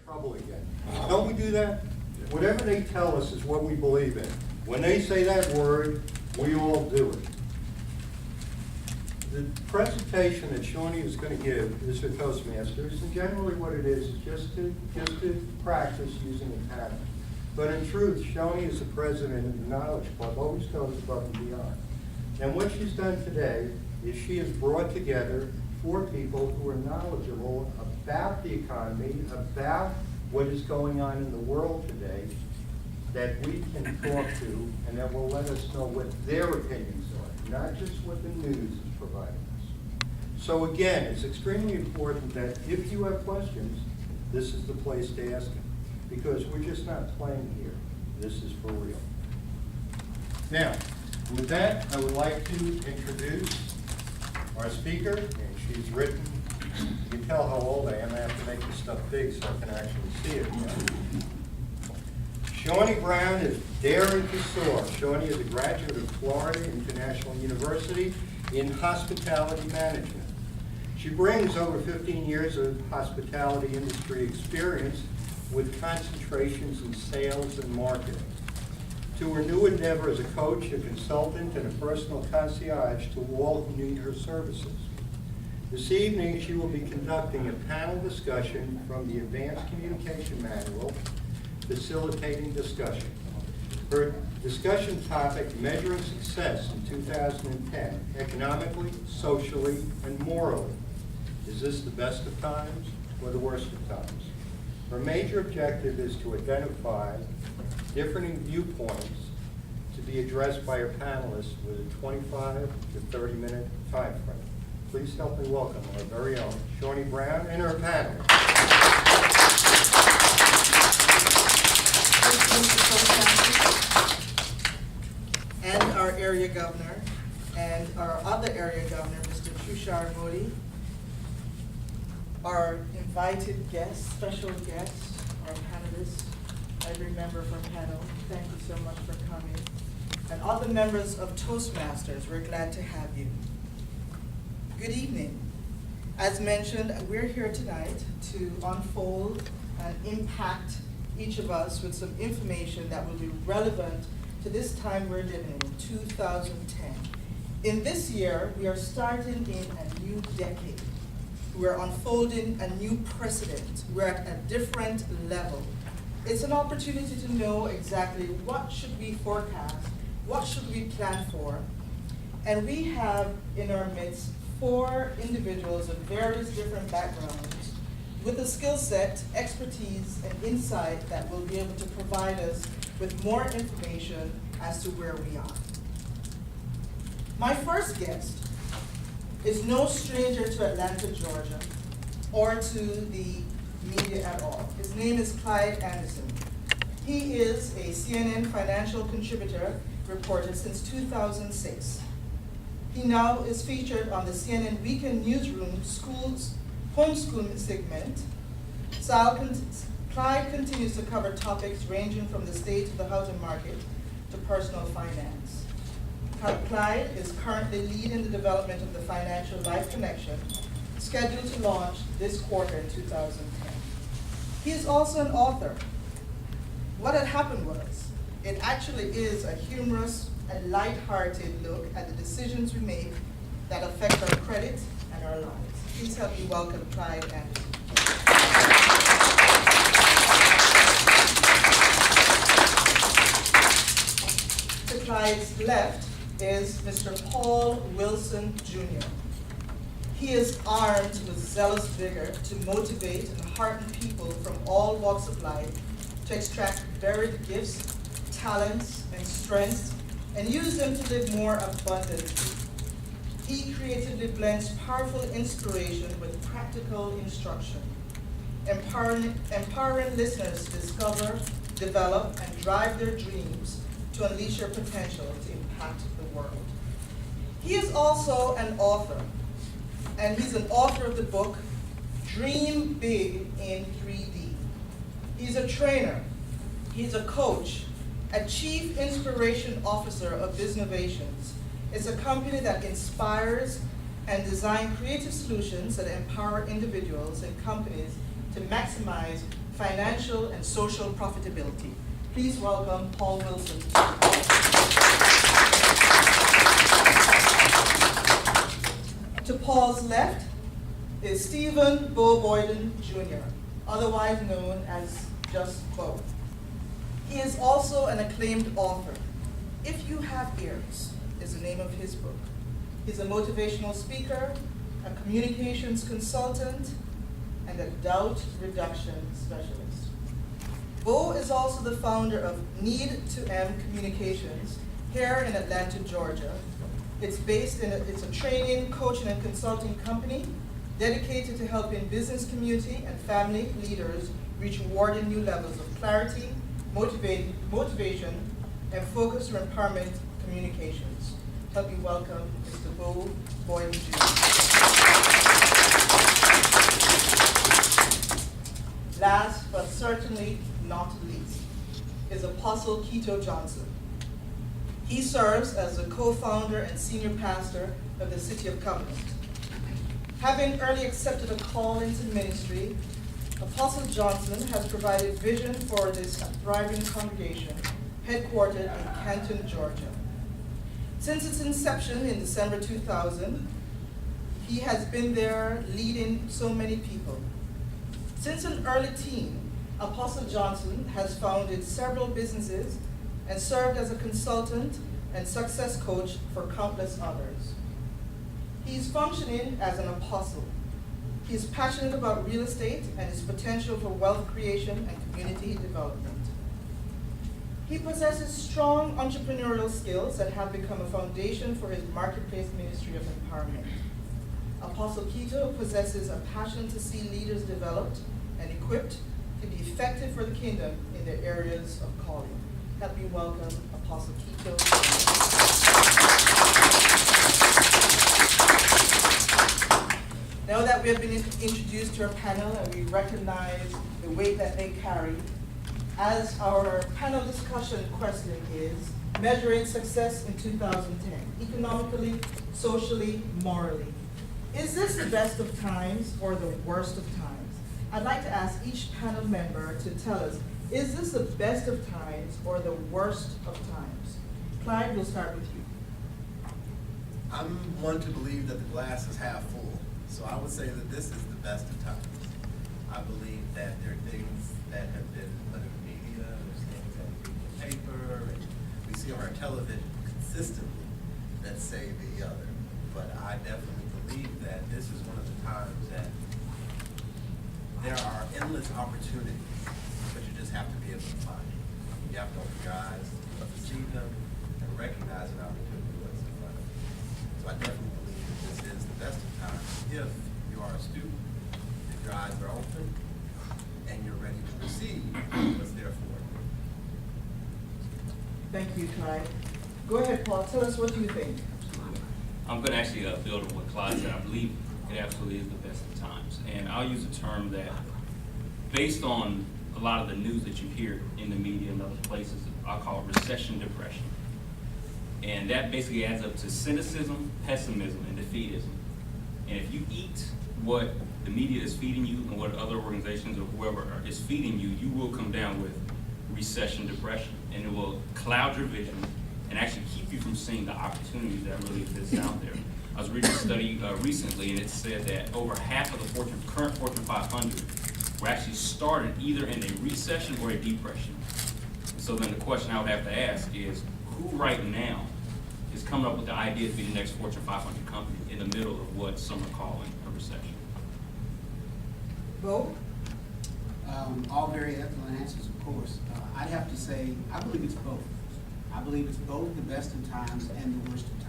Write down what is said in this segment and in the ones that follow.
trouble again. Don't we do that? Whatever they tell us is what we believe in. When they say that word, we all do it. The presentation that Shawnee is going to give is for Toastmasters, and generally what it is just to practice using a pattern. But in truth, Shawnee is the president of the Knowledge Club, always goes above and beyond. And what she's done today is she has brought together 4 people who are knowledgeable about the economy, about what is going on in the world today, that we can talk to and that will let us know what their opinions are, not just what the news is providing us. So again, it's extremely important that if you have questions, this is the place to ask them, because we're just not playing here. This is for real. Now, with that, I would like to introduce our speaker, and she's written, you can tell how old I am. I have to make this stuff big so I can actually see it. Shawnee Brown is daring to soar. Shawnee is a graduate of Florida International University in hospitality management. She brings over 15 years of hospitality industry experience with concentrations in sales and marketing. To her new endeavor as a coach, a consultant, and a personal concierge to all who need her services. This evening, she will be conducting a panel discussion from the Advanced Communication Manual, Facilitating Discussion. Her discussion topic, Measuring Success in 2010, Economically, Socially, and Morally. Is this the best of times or the worst of times? Her major objective is to identify differing viewpoints to be addressed by her panelists with a 25 to 30-minute time frame. Please help me welcome our very own Shawnee Brown and her panel. And our area governor, and our other area governor, Mr. Tushar Modi, our invited guests, special guests, our panelists, every member of our panel, thank you so much for coming. And other members of Toastmasters, we're glad to have you. Good evening. As mentioned, we're here tonight to unfold and impact each of us with some information that will be relevant to this time we're living in, 2010. In this year, we are starting in a new decade. We're unfolding a new precedent. We're at a different level. It's an opportunity to know exactly what should we forecast, what should we plan for, and we have in our midst 4 individuals of various different backgrounds with a skill set, expertise, and insight that will be able to provide us with more information as to where we are. My first guest is no stranger to Atlanta, Georgia, or to the media at all. His name is Clyde Anderson. He is a CNN financial contributor reporter since 2006. He now is featured on the CNN Weekend Newsroom Schools Homeschooling segment. Clyde continues to cover topics ranging from the state of the housing market to personal finance. Clyde is currently leading the development of the Financial Life Connection, scheduled to launch this quarter in 2010. He is also an author. What had happened was, it actually is a humorous and light-hearted look at the decisions we make that affect our credit and our lives. Please help me welcome Clyde Anderson. To Clyde's left is Mr. Paul Wilson Jr. He is armed with zealous vigor to motivate and hearten people from all walks of life to extract buried gifts, talents, and strengths and use them to live more abundantly. He creatively blends powerful inspiration with practical instruction, empowering listeners to discover, develop, and drive their dreams to unleash their potential to impact the world. He is also an author, and he's an author of the book, Dream Big in 3D. He's a trainer, he's a coach, a chief inspiration officer of Biznovations. It's a company that inspires and designs creative solutions that empower individuals and companies to maximize financial and social profitability. Please welcome Paul Wilson. To Paul's left is Stephen Bo Boyden Jr., otherwise known as just Bo. He is also an acclaimed author. If You Have Ears is the name of his book. He's a motivational speaker, a communications consultant, and a doubt reduction specialist. Bo is also the founder of Need to M Communications here in Atlanta, Georgia. It's a training, coaching, and consulting company dedicated to helping business community and family leaders reach rewarding new levels of clarity, motivation, and focused empowerment communications. Help me welcome Mr. Bo Boyden Jr. Last but certainly not least is Apostle Keto Johnson. He serves as the co-founder and senior pastor of the City of Covenant. Having early accepted a call into ministry, Apostle Johnson has provided vision for this thriving congregation headquartered in Canton, Georgia. Since its inception in December 2000, he has been there leading so many people. Since an early teen, Apostle Johnson has founded several businesses and served as a consultant and success coach for countless others. He is functioning as an apostle. He is passionate about real estate and its potential for wealth creation and community development. He possesses strong entrepreneurial skills that have become a foundation for his marketplace ministry of empowerment. Apostle Keto possesses a passion to see leaders developed and equipped to be effective for the kingdom in their areas of calling. Help me welcome Apostle Keto. Now that we have been introduced to our panel and we recognize the weight that they carry, as our panel discussion question is, measuring success in 2010, economically, socially, morally. Is this the best of times or the worst of times? I'd like to ask each panel member to tell us, is this the best of times or the worst of times? Clyde, we'll start with you. I'm one to believe that the glass is half full, so I would say that this is the best of times. I believe that there are things that have been put in the media, there's things that we read in the paper, and we see on our television consistently that say the other. But I definitely believe that this is one of the times that there are endless opportunities, but you just have to be able to find them. You have to open your eyes to see them and recognize an opportunity what's in front of you. So I definitely believe that this is the best of times if you are a student, if your eyes are open, and you're ready to receive what's there for you. Thank you, Clyde. Go ahead, Paul. Tell us what you think. I'm going to actually build on what Clyde said. I believe it absolutely is the best of times. And I'll use a term that, based on a lot of the news that you hear in the media and other places, I'll call it recession depression. And that basically adds up to cynicism, pessimism, and defeatism. And if you eat what the media is feeding you and what other organizations or whoever is feeding you, you will come down with recession depression. And it will cloud your vision and actually keep you from seeing the opportunities that really exist out there. I was reading a study recently, and it said that over half of the current Fortune 500 were actually started either in a recession or a depression. And so then the question I would have to ask is, who right now is coming up with the idea to be the next Fortune 500 company in the middle of what some are calling a recession? Bo? All very excellent answers, of course. I'd have to say, I believe it's both. I believe it's both the best of times and the worst of times.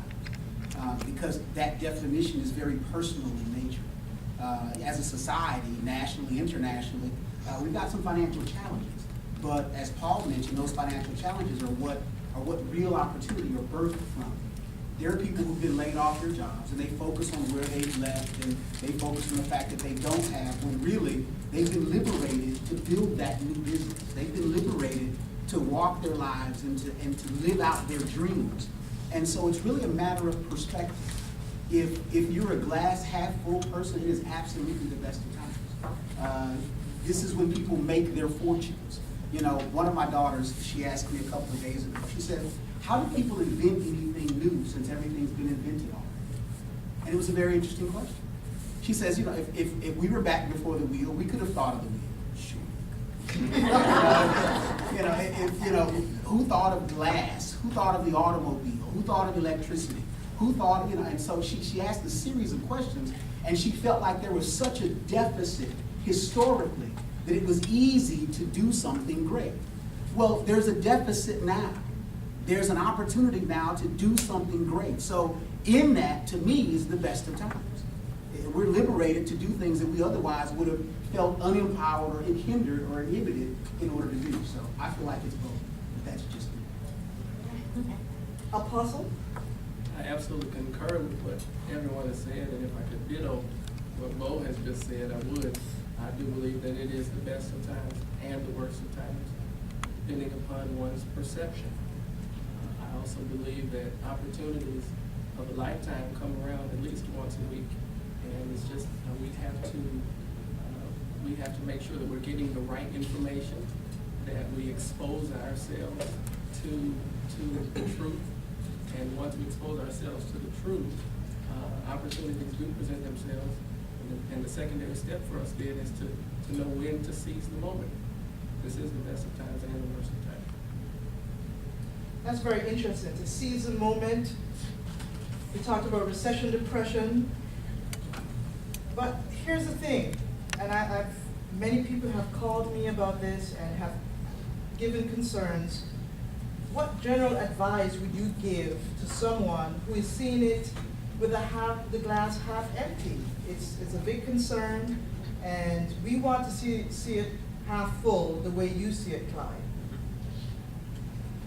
Because that definition is very personal in nature. As a society, nationally, internationally, we've got some financial challenges. But as Paul mentioned, those financial challenges are what real opportunity are birthed from. There are people who've been laid off their jobs, and they focus on where they've left, and they focus on the fact that they don't have, when really they've been liberated to build that new business. They've been liberated to walk their lives and to live out their dreams. And so it's really a matter of perspective. If you're a glass half full person, it is absolutely the best of times. This is when people make their fortunes. You know, one of my daughters, she asked me a couple of days ago, she said, how do people invent anything new since everything's been invented already? And it was a very interesting question. She says, you know, if we were back before the wheel, we could have thought of the wheel. Sure. Who thought of glass? Who thought of the automobile? Who thought of electricity? Who thought, and so she asked a series of questions, and she felt like there was such a deficit historically that it was easy to do something great. Well, there's a deficit now. There's an opportunity now to do something great. So in that, to me, is the best of times. We're liberated to do things that we otherwise would have felt unempowered or hindered or inhibited in order to do. So I feel like it's both. But that's just me. Apostle? I absolutely concur with what everyone has said, and if I could ditto what Bo has just said, I would. I do believe that it is the best of times and the worst of times, depending upon one's perception. I also believe that opportunities of a lifetime come around at least once a week, and it's just we have to make sure that we're getting the right information, that we expose ourselves to the truth. And once we expose ourselves to the truth, opportunities do present themselves. And the secondary step for us then is to know when to seize the moment. This is the best of times and the worst of times. That's very interesting, to seize the moment. We talked about recession, depression. But here's the thing, and many people have called me about this and have given concerns. What general advice would you give to someone who is seeing it with the glass half empty? It's a big concern, and we want to see it half full the way you see it, Clyde.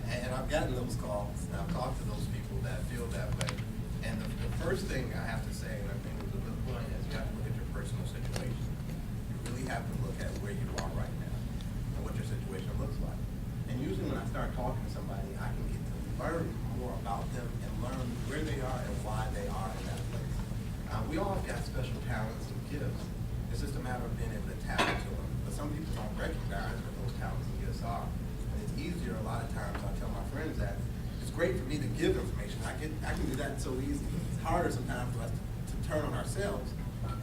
And I've gotten those calls, and I've talked to those people that feel that way. And the first thing I have to say, and I think it was a good point, is you have to look at your personal situation. You really have to look at where you are right now and what your situation looks like. And usually when I start talking to somebody, I can get to learn more about them and learn where they are and why they are in that place. We all have got special talents and gifts. It's just a matter of being able to tap into them. But some people don't recognize what those talents and gifts are. And it's easier a lot of times, I tell my friends that it's great for me to give information. I can do that so easy. It's harder sometimes for us to turn on ourselves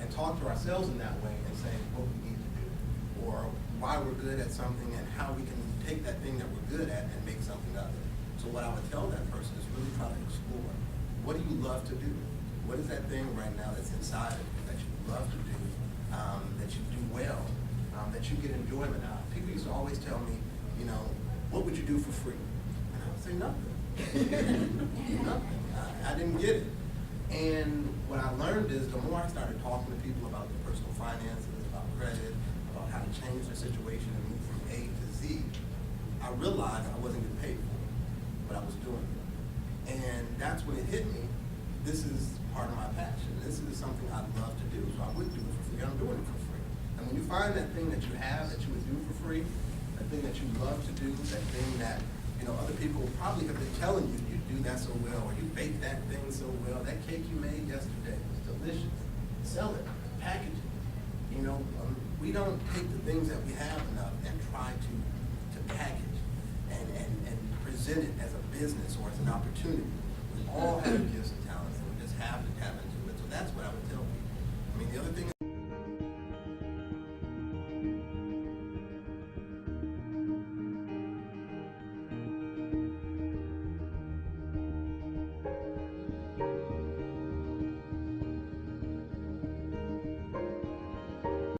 and talk to ourselves in that way and say what we need to do, or why we're good at something and how we can take that thing that we're good at and make something of it. So what I would tell that person is really try to explore. What do you love to do? What is that thing right now that's inside of you that you love to do, that you do well, that you get enjoyment out of? People used to always tell me, what would you do for free? And I would say nothing. Nothing. I didn't get it. And what I learned is the more I started talking to people about their personal finances, about credit, about how to change their situation and move from A to Z, I realized I wasn't getting paid for it, but I was doing it. And that's when it hit me. This is part of my passion. This is something I love to do, so I would do it for free. I'm doing it for free. And when you find that thing that you have that you would do for free, that thing that you love to do, that thing that other people probably have been telling you do that so well, or you bake that thing so well, that cake you made yesterday was delicious. Sell it, package it. We don't take the things that we have enough and try to package and present it as a business or as an opportunity. We all have gifts.